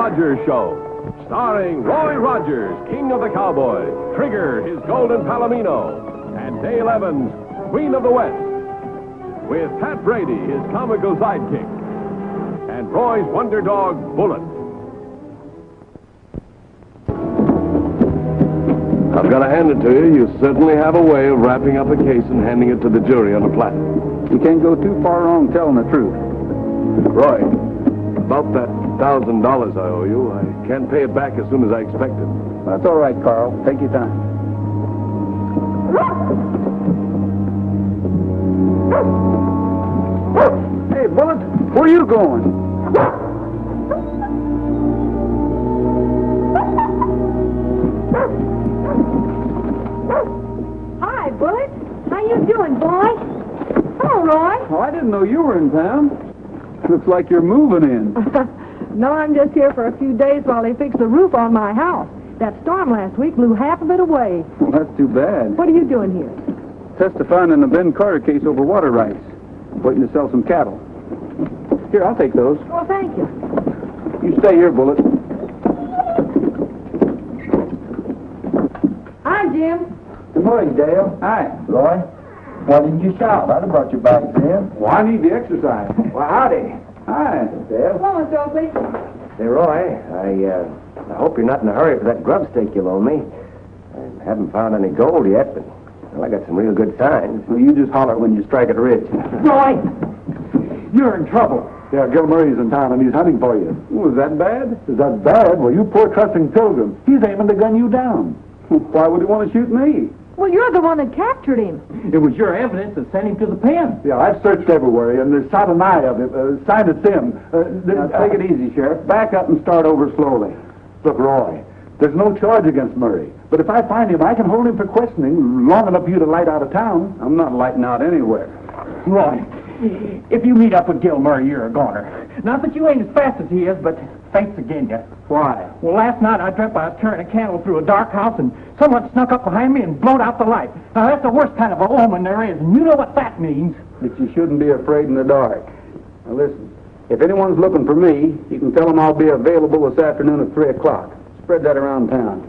Rogers Show. Starring Roy Rogers, King of the Cowboys, Trigger, his golden palomino, and Dale Evans, Queen of the West. With Pat Brady, his comical sidekick, and Roy's wonder dog, Bullet. I've got to hand it to you. You certainly have a way of wrapping up a case and handing it to the jury on a platter. You can't go too far wrong telling the truth. Roy, about that $1,000 I owe you, I can't pay it back as soon as I expected. That's all right, Carl. Take your time. Hey, Bullet, where are you going? Hi, Bullet. How you doing, boy? Hello, Roy. Oh, I didn't know you were in town. Looks like you're moving in. No, I'm just here for a few days while they fix the roof on my house. That storm last week blew half of it away. Well, that's too bad. What are you doing here? Testifying in the Ben Carter case over water rights. Waiting to sell some cattle. Here, I'll take those. Oh, thank you. You stay here, Bullet. Hi, Jim. Good morning, Dale. Hi. Roy, why didn't you shout? I'd have brought your bags in. Well, I need the exercise. Well, howdy. Hi. Dale. Hello, Mr. Oakley. Say, Roy, I hope you're not in a hurry for that grub stake you owe me. I haven't found any gold yet, but well, I got some real good signs. Well, you just holler when you strike it rich. Roy! You're in trouble. Yeah, Gil Murray's in town and he's hunting for you. Oh, is that bad? Is that bad? Well, you poor trusting pilgrim. He's aiming to gun you down. Why would he want to shoot me? Well, you're the one that captured him. It was your evidence that sent him to the pen. Yeah, I've searched everywhere, and there's not an eye of him. Sign of him. Now, take it easy, Sheriff. Back up and start over slowly. Look, Roy, there's no charge against Murray. But if I find him, I can hold him for questioning long enough for you to light out of town. I'm not lighting out anywhere. Roy, if you meet up with Gil Murray, you're a goner. Not that you ain't as fast as he is, but fate's against you. Why? Well, last night I dreamt I was carrying a candle through a dark house and someone snuck up behind me and blowed out the light. Now, that's the worst kind of a omen there is, and you know what that means. That you shouldn't be afraid in the dark. Now, listen. If anyone's looking for me, you can tell them I'll be available this afternoon at 3 o'clock. Spread that around town.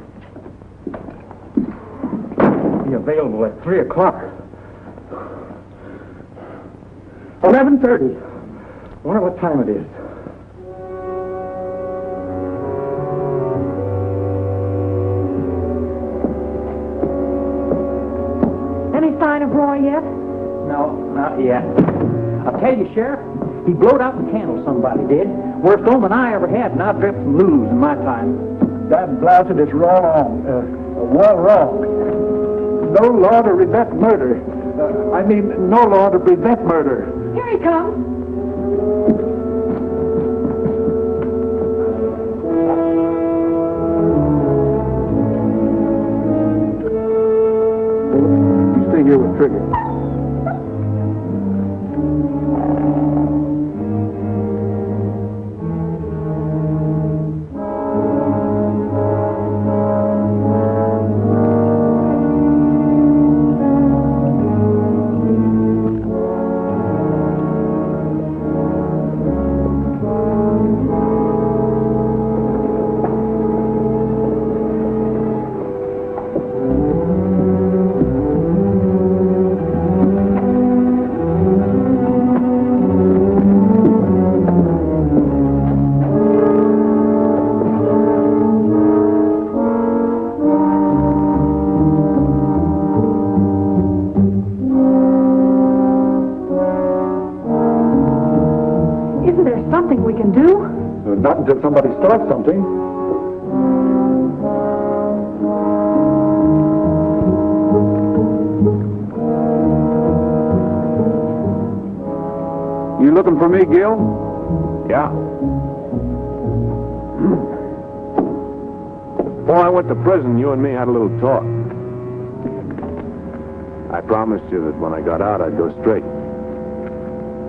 Be available at 3 o'clock. 11:30. Wonder what time it is. Any sign of Roy yet? No, not yet. I'll tell you, Sheriff, he blowed out the candle, somebody did. Worst omen I ever had, and I've dripped some lose in my time. That blasted is wrong. Well, wrong. No law to prevent murder. No law to prevent murder. Here he comes. You stay here with Trigger. Something we can do? Not until somebody starts something. You looking for me, Gil? Yeah. Before I went to prison, you and me had a little talk. I promised you that when I got out, I'd go straight.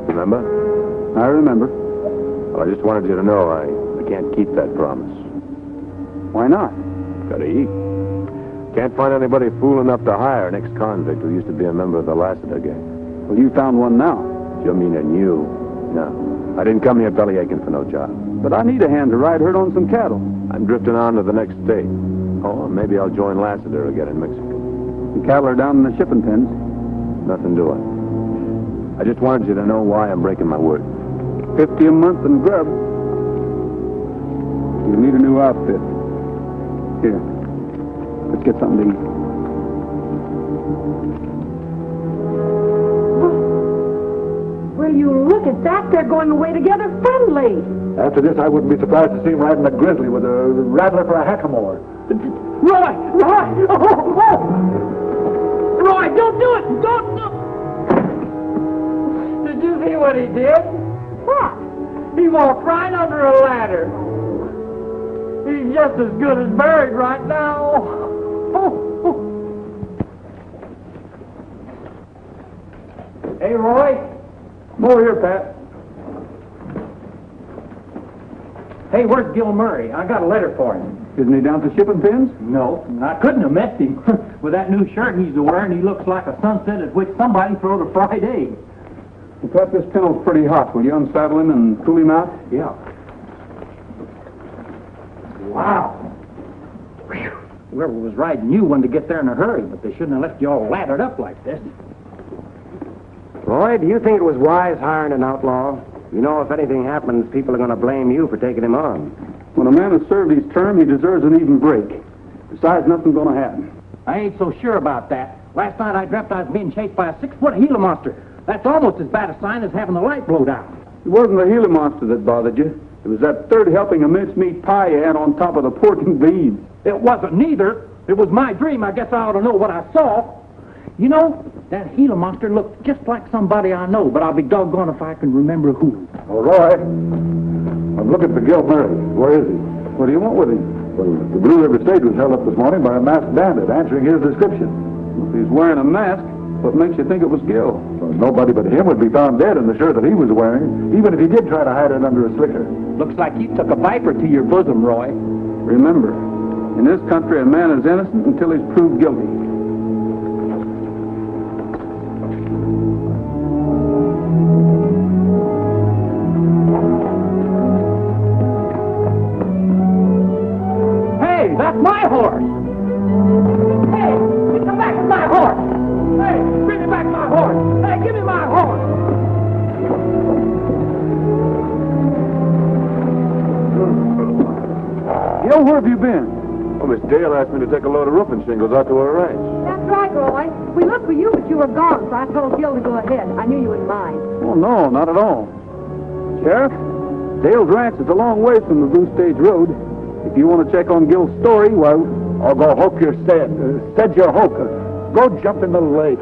Remember? I remember. Well, I just wanted you to know I can't keep that promise. Why not? Gotta eat. Can't find anybody fool enough to hire an ex-convict who used to be a member of the Lassiter gang. Well, you found one now. You mean a new. No. I didn't come here belly aching for no job. But I need a hand to ride herd on some cattle. I'm drifting on to the next state. Oh, maybe I'll join Lassiter again in Mexico. The cattle are down in the shipping pens. Nothing doing. I just wanted you to know why I'm breaking my word. 50 a month in grub. You need a new outfit. Here. Let's get something to eat. Will you look at that? They're going away together friendly. After this, I wouldn't be surprised to see him riding a grizzly with a rattler for a hackamore. Roy! Roy! Oh! Roy, don't do it! Don't do it! Did you see what he did? What? He walked right under a ladder. He's just as good as buried right now. Hey, Roy. Come over here, Pat. Hey, where's Gil Murray? I got a letter for him. Isn't he down to shipping pens? No, I couldn't have missed him. With that new shirt he's wearing, he looks like a sunset at which somebody throwed a fried egg. Well, Pat, this kennel's pretty hot. Will you unsaddle him and cool him out? Yeah. Wow. Whew. Whoever was riding you wanted to get there in a hurry, but they shouldn't have left you all lathered up like this. Roy, do you think it was wise hiring an outlaw? You know, if anything happens, people are going to blame you for taking him on. When a man has served his term, he deserves an even break. Besides, nothing's going to happen. I ain't so sure about that. Last night I dreamt I was being chased by a 6-foot Gila monster. That's almost as bad a sign as having the light blowed out. It wasn't the Gila monster that bothered you. It was that third helping of mincemeat pie you had on top of the pork and beans. It wasn't neither. It was my dream. I guess I ought to know what I saw. You know, that Gila monster looked just like somebody I know, but I'll be doggone if I can remember who. Oh, Roy, I'm looking for Gil Murray. Where is he? What do you want with him? Well, the Blue River stage was held up this morning by a masked bandit answering his description. If he's wearing a mask, what makes you think it was Gil? Well, nobody but him would be found dead in the shirt that he was wearing, even if he did try to hide it under a slicker. Looks like you took a viper to your bosom, Roy. Remember, in this country, a man is innocent until he's proved guilty. Hey, that's my horse! Hey, come back with my horse! Hey, bring me back my horse! Hey, give me my horse! Gil, where have you been? Well, Miss Dale asked me to take a load of roofing shingles out to her ranch. That's right, Roy. We looked for you, but you were gone, so I told Gil to go ahead. I knew you wouldn't mind. Oh, no, not at all. Sheriff, Dale's ranch is a long way from the Blue Stage Road. If you want to check on Gil's story, well, I'll go hope your said your hope. Go jump in the lake.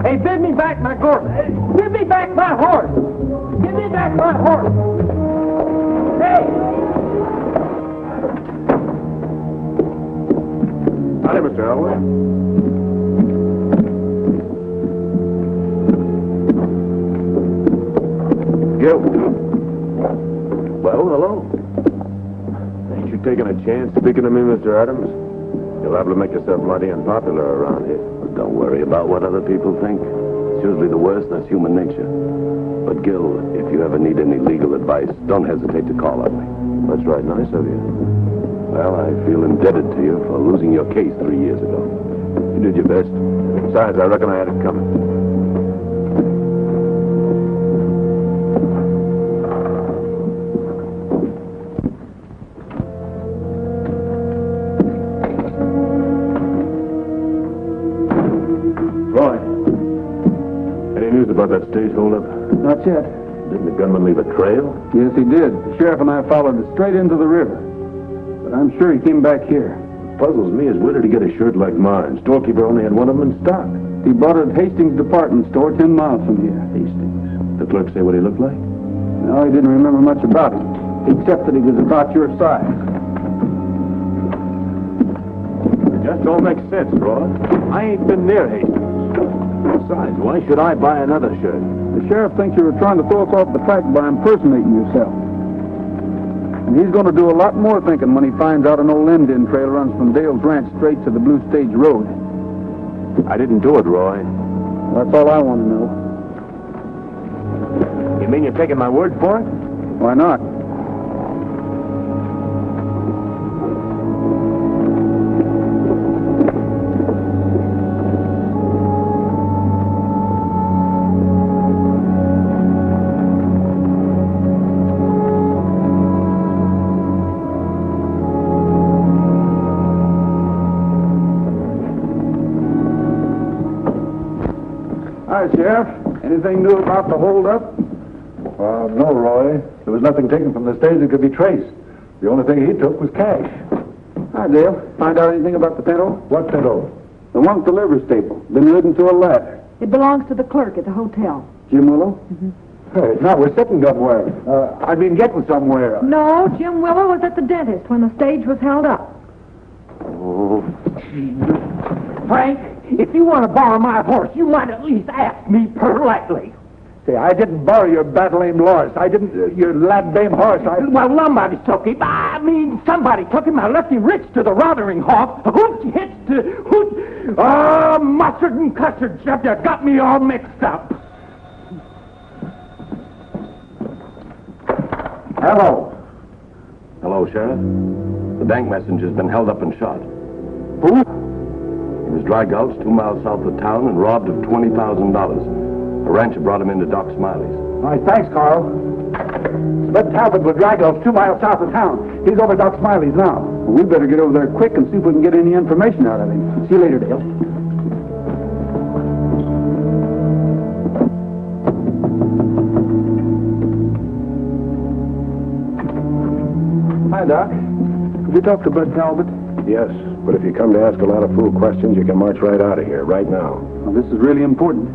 Hey, bid me back my horse! Hey, give me back my horse! Give me back my horse! Hey! Hi, Mr. Elway. Gil. Well, hello. Ain't you taking a chance speaking to me, Mr. Adams? You'll have to make yourself mighty unpopular around here. But don't worry about what other people think. It's usually the worst, that's human nature. But, Gil, if you ever need any legal advice, don't hesitate to call on me. That's right nice of you. Well, I feel indebted to you for losing your case 3 years ago. You did your best. Besides, I reckon I had it coming. Roy, any news about that stage holdup? Not yet. Didn't the gunman leave a trail? Yes, he did. The sheriff and I followed it straight into the river. But I'm sure he came back here. Puzzles me is where did he get a shirt like mine? Storekeeper only had one of them in stock. He bought it at Hastings Department Store 10 miles from here. Hastings. The clerk say what he looked like? No, he didn't remember much about him, except that he was about your size. It just don't make sense, Roy. I ain't been near Hastings. Besides, why should I buy another shirt? The sheriff thinks you were trying to throw us off the track by impersonating yourself. And he's going to do a lot more thinking when he finds out an old Indian trail runs from Dale's ranch straight to the Blue Stage Road. I didn't do it, Roy. That's all I want to know. You mean you're taking my word for it? Why not? Hi, Sheriff. Anything new about the holdup? No, Roy. There was nothing taken from the stage that could be traced. The only thing he took was cash. Hi, Dale. Find out anything about the pinto? What pinto? The one at the liver stable. Been ridden to a ladder. It belongs to the clerk at the hotel. Jim Willow? Hey, now we're sitting somewhere. I've been getting somewhere. No, Jim Willow was at the dentist when the stage was held up. Oh, Frank, if you want to borrow my horse, you might at least ask me politely. Say, I didn't borrow your battle-aimed horse. I didn't, your lad-dame horse. Well, somebody took him. I mean, somebody took him. I left him rich to the rothering hawk. Hoot, hits to hoot. Oh, mustard and custard, Jeff, you got me all mixed up. Hello. Hello, Sheriff. The bank messenger's been held up and shot. Who? He was dry gulched 2 miles south of town and robbed of $20,000. A rancher brought him into Doc Smiley's. All right, thanks, Carl. Bud Talbot was drag off 2 miles south of town. He's over Doc Smiley's now. Well, we better get over there quick and see if we can get any information out of him. See you later, Dale. Hi, Doc. Could you talk to Bud Talbot? Yes, but if you come to ask a lot of fool questions, you can march right out of here, right now. Well, this is really important.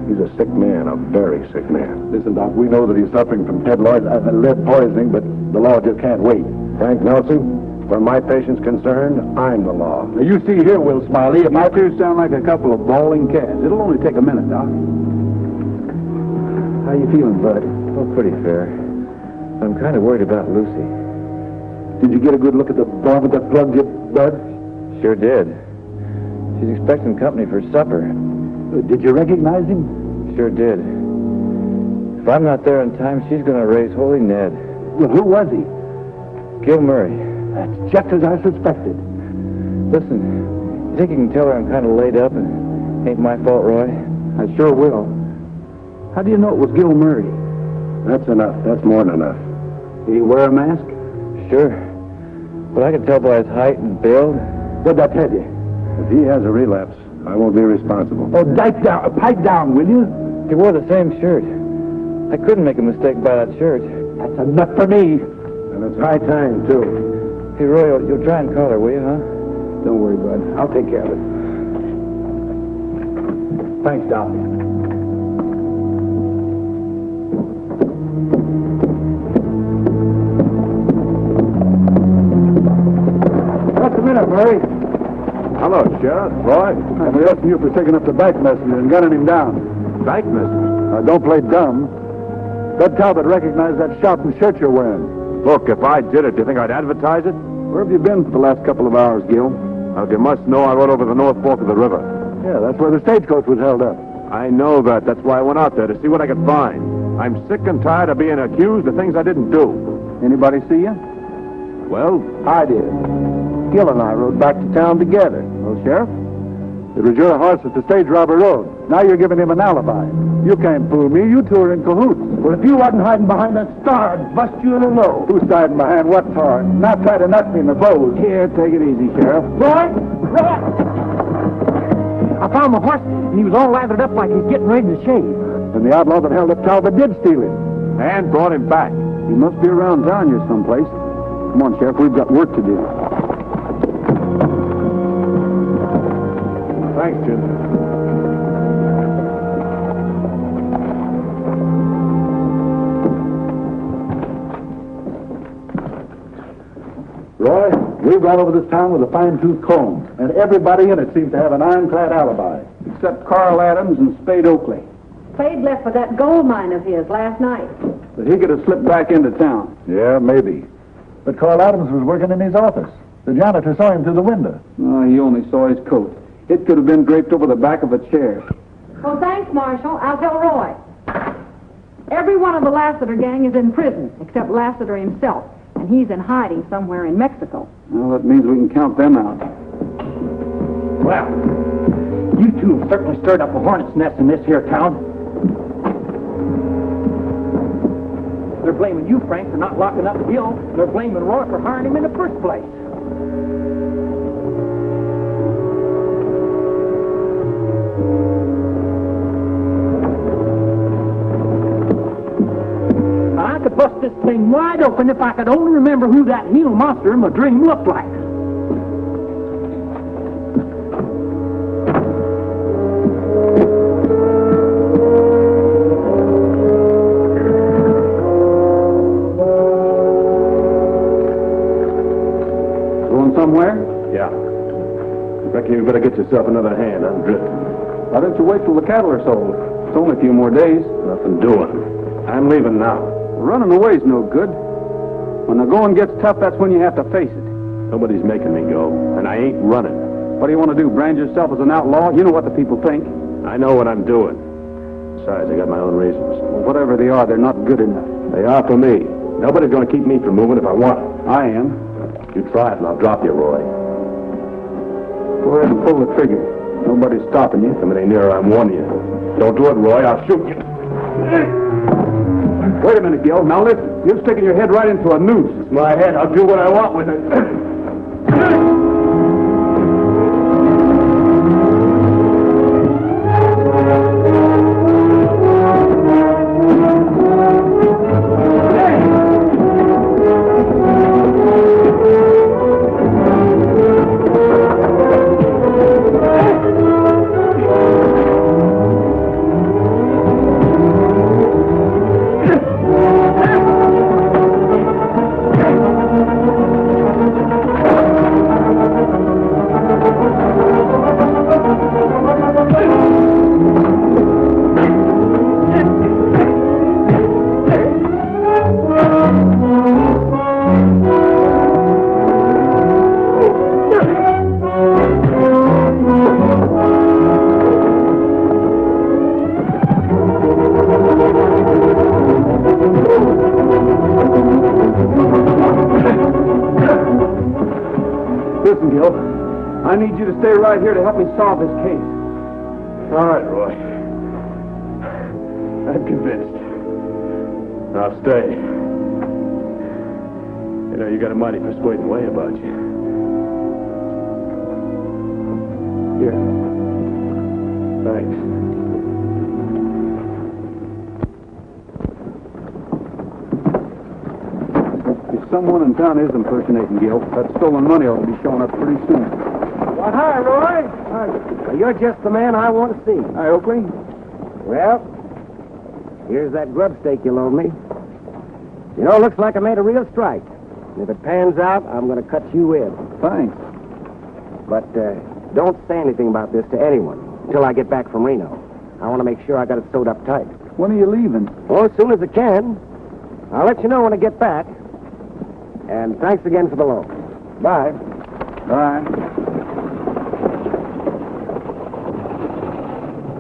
He's a sick man, a very sick man. Listen, Doc, we know that he's suffering from Ted Lloyd's lead poisoning, but the law just can't wait. Frank Nelson, where my patient's concerned, I'm the law. Now, you see here, Will Smiley, if You two sound like a couple of bawling cats. It'll only take a minute, Doc. How you feeling, Bud? Oh, pretty fair. I'm kind of worried about Lucy. Did you get a good look at the bar with that plug, Bud? Sure did. She's expecting company for supper. Did you recognize him? Sure did. If I'm not there in time, she's going to raise holy Ned. Well, who was he? Gil Murray. That's just as I suspected. Listen, you think you can tell her I'm kind of laid up and ain't my fault, Roy? I sure will. How do you know it was Gil Murray? That's enough. That's more than enough. Did he wear a mask? Sure. But I can tell by his height and build. What'd I tell you? If he has a relapse, I won't be responsible. Oh, pipe down, will you? He wore the same shirt. I couldn't make a mistake by that shirt. That's enough for me. And it's high time, too. Hey, Roy, you'll try and call her, will you, huh? Don't worry, Bud. I'll take care of it. Thanks, Doc. Just a minute, Murray. Hello, Sheriff. Roy. I'm asking you for taking up the bank messenger and gunning him down. Bank messenger. Don't play dumb. Bud Talbot recognized that shouting shirt you're wearing. Look, if I did it, do you think I'd advertise it? Where have you been for the last couple of hours, Gil? Well, you must know I rode over the North Fork of the river. Yeah, that's where the stagecoach was held up. I know that. That's why I went out there, to see what I could find. I'm sick and tired of being accused of things I didn't do. Anybody see you? Well, I did. Gil and I rode back to town together. Well, Sheriff? It was your horse at the stage robber road. Now you're giving him an alibi. You can't fool me. You two are in cahoots. Well, if you wasn't hiding behind that star, I'd bust you in the nose. Who's hiding behind what tar? Not try to nut me in the bows. Here, take it easy, Sheriff. Roy! Roy! I found my horse, and he was all lathered up like he's getting ready to shave. And the outlaw that held up Talbot did steal him. and brought him back. He must be around town here someplace. Come on, Sheriff, we've got work to do. Thanks, Jim. Roy, we've gone over this town with a fine-tooth comb, and everybody in it seems to have an ironclad alibi. Except Carl Adams and Spade Oakley. Spade left for that gold mine of his last night. But he could have slipped back into town. Yeah, maybe. But Carl Adams was working in his office. The janitor saw him through the window. Oh, he only saw his coat. It could have been draped over the back of a chair. Well, thanks, Marshal. I'll tell Roy. Every one of the Lassiter gang is in prison, except Lassiter himself, and he's in hiding somewhere in Mexico. Well, that means we can count them out. Well, you two have certainly stirred up a hornet's nest in this here town. They're blaming you, Frank, for not locking up Gil. They're blaming Roy for hiring him in the first place. I could bust this thing wide open if I could only remember who that Gila monster in my dream looked like. Somewhere? Yeah. Reckon you better get yourself another hand. I'm drifting. Why don't you wait till the cattle are sold? It's only a few more days. Nothing doing. I'm leaving now. Running away's no good. When the going gets tough, that's when you have to face it. Nobody's making me go, and I ain't running. What do you want to do, brand yourself as an outlaw? You know what the people think. I know what I'm doing. Besides, I got my own reasons. Well, whatever they are, they're not good enough. They are for me. Nobody's going to keep me from moving if I want it. I am. You try it, and I'll drop you, Roy. Go ahead and pull the trigger. Nobody's stopping you. Come any nearer, I'm warning you. Don't do it, Roy. I'll shoot you. Wait a minute, Gil. Now listen. You're sticking your head right into a noose. It's my head. I'll do what I want with it. Listen, Gil, I need you to stay right here to help me solve this case. All right, Roy. I'm convinced. I'll stay. You know, you got a mighty persuading way about you. Here. Thanks. If someone in town is impersonating Gil, that stolen money ought to be showing up pretty soon. Well, hi, Roy. Hi. Well, you're just the man I want to see. Hi, Oakley. Well, here's that grub stake you loaned me. You know, it looks like I made a real strike. And if it pans out, I'm going to cut you in. Thanks. But don't say anything about this to anyone until I get back from Reno. I want to make sure I got it sewed up tight. When are you leaving? Well, as soon as I can. I'll let you know when I get back. And thanks again for the loan. Bye. Bye.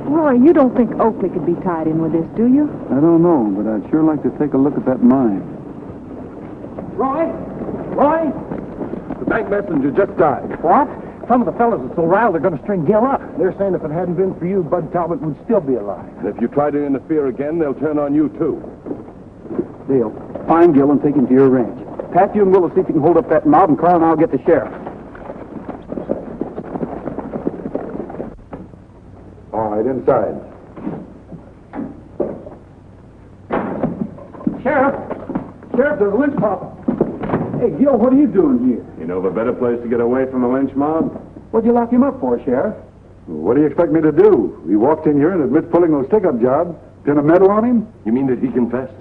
Roy, you don't think Oakley could be tied in with this, do you? I don't know, but I'd sure like to take a look at that mine. Roy? Roy? The bank messenger just died. What? Some of the fellas are so riled they're going to string Gil up. They're saying if it hadn't been for you, Bud Talbot would still be alive. And if you try to interfere again, they'll turn on you, too. Deal. Find Gil and take him to your ranch. Pat, you and Will will see if you can hold up that mob, and Carl and I'll get the sheriff. All right, inside. Sheriff, there's a lynch mob. Hey, Gil, what are you doing here? You know of a better place to get away from the lynch mob? What'd you lock him up for, Sheriff? What do you expect me to do? He walked in here and admits pulling those stick-up jobs. Pin a medal on him? You mean that he confessed?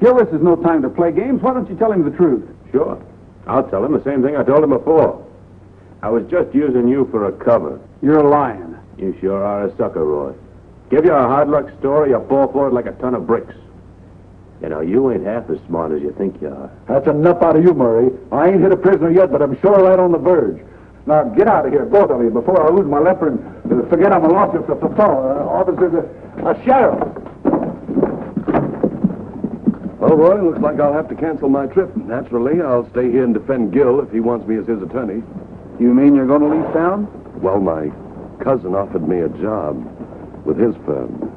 Gil, this is no time to play games. Why don't you tell him the truth? Sure. I'll tell him the same thing I told him before. I was just using you for a cover. You're lying. You sure are a sucker, Roy. Give you a hard luck story, you fall for it like a ton of bricks. You know, you ain't half as smart as you think you are. That's enough out of you, Murray. I ain't hit a prisoner yet, but I'm sure right on the verge. Now, get out of here, both of you, before I lose my leper and forget I'm a lawsuit for assault. Officer, a sheriff. Well, Roy, looks like I'll have to cancel my trip. Naturally, I'll stay here and defend Gil if he wants me as his attorney. You mean you're going to leave town? Well, my cousin offered me a job with his firm.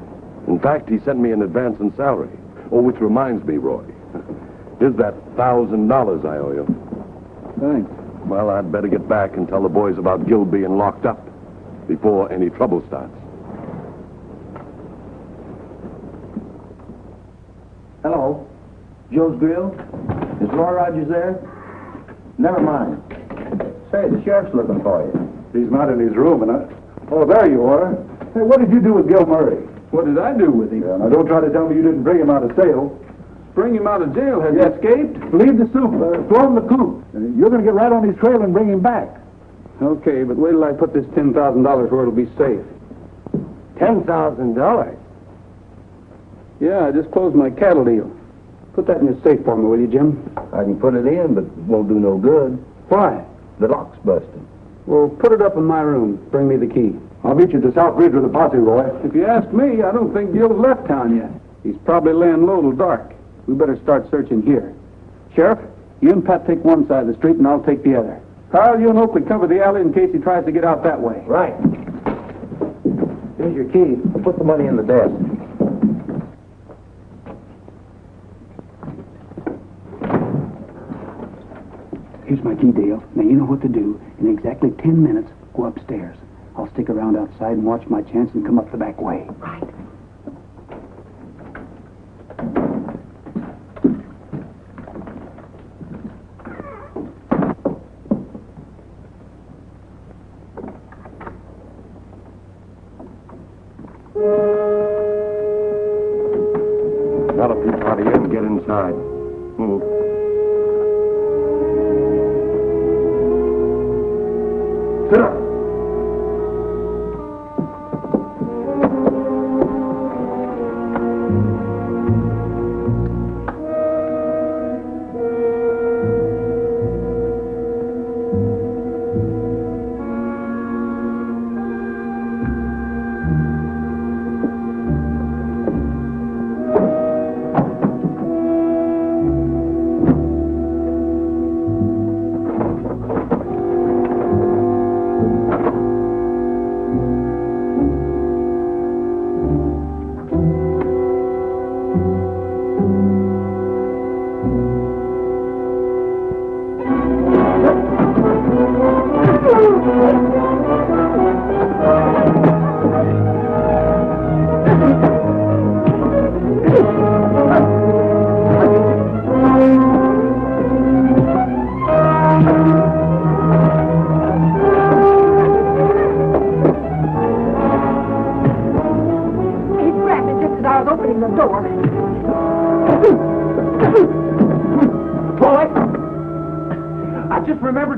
In fact, he sent me an advance in salary. Oh, which reminds me, Roy. Here's that $1,000 I owe you. Thanks. Well, I'd better get back and tell the boys about Gil being locked up before any trouble starts. Hello. Joe's Grill? Is Roy Rogers there? Never mind. Say, the sheriff's looking for you. He's not in his room, Oh, there you are. Hey, what did you do with Gil Murray? What did I do with him? Yeah, now don't try to tell me you didn't bring him out of jail. Bring him out of jail. Has he escaped? Leave the soup. Throw him the coop. You're going to get right on his trail and bring him back. Okay, but wait till I put this $10,000 where it'll be safe. $10,000? Yeah, I just closed my cattle deal. Put that in your safe for me, will you, Jim? I can put it in, but it won't do no good. Why? The lock's busted. Well, put it up in my room. Bring me the key. I'll meet you at the South Bridge with the posse, Roy. If you ask me, I don't think Gil's left town yet. He's probably laying low till dark. We better start searching here. Sheriff, you and Pat take one side of the street, and I'll take the other. Carl, you and Oakley cover the alley in case he tries to get out that way. Right. Here's your key. Put the money in the desk. Here's my key, Dale. Now, you know what to do. In exactly 10 minutes, go upstairs. I'll stick around outside and watch my chance and come up the back way. Right. Got a peep out of here and get inside. Move. Sit up.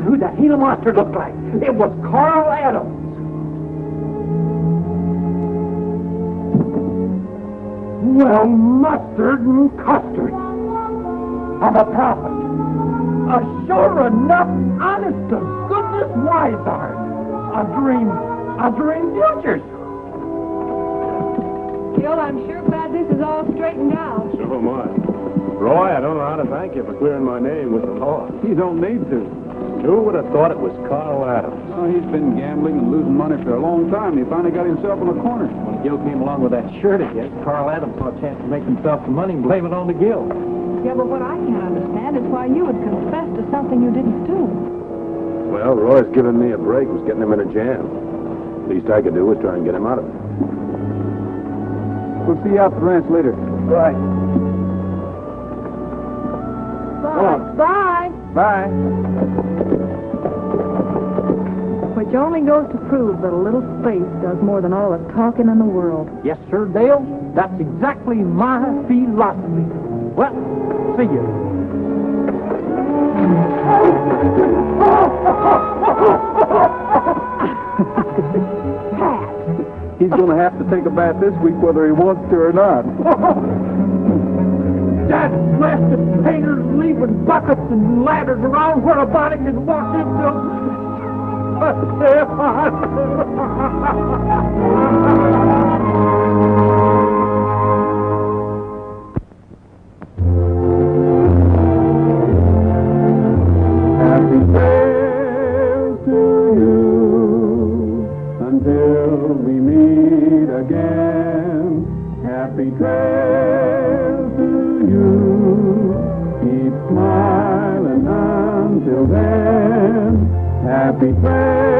Who that Gila monster looked like. It was Carl Adams. Well, mustard and custard. I'm a prophet. A sure enough, honest to goodness wiseheart. A dream futures. Gil, I'm sure glad this is all straightened out. So am I. Roy, I don't know how to thank you for clearing my name with the law. You don't need to. Who would have thought it was Carl Adams? Oh, he's been gambling and losing money for a long time. He finally got himself in a corner. When Gil came along with that shirt of his, Carl Adams saw a chance to make himself some money and blame it on to Gil. Yeah, but what I can't understand is why you would confess to something you didn't do. Well, Roy's giving me a break, was getting him in a jam. Least I could do was try and get him out of it. We'll see you out at the ranch later. Right. Bye. Bye. Which only goes to prove that a little space does more than all the talking in the world. Yes, sir, Dale. That's exactly my philosophy. Well, see you. Pat. He's going to have to take a bath this week whether he wants to or not. That blasted painter's leaving buckets and ladders around where a body can walk into. Happy trail to you. Keep smiling until then. Happy trail.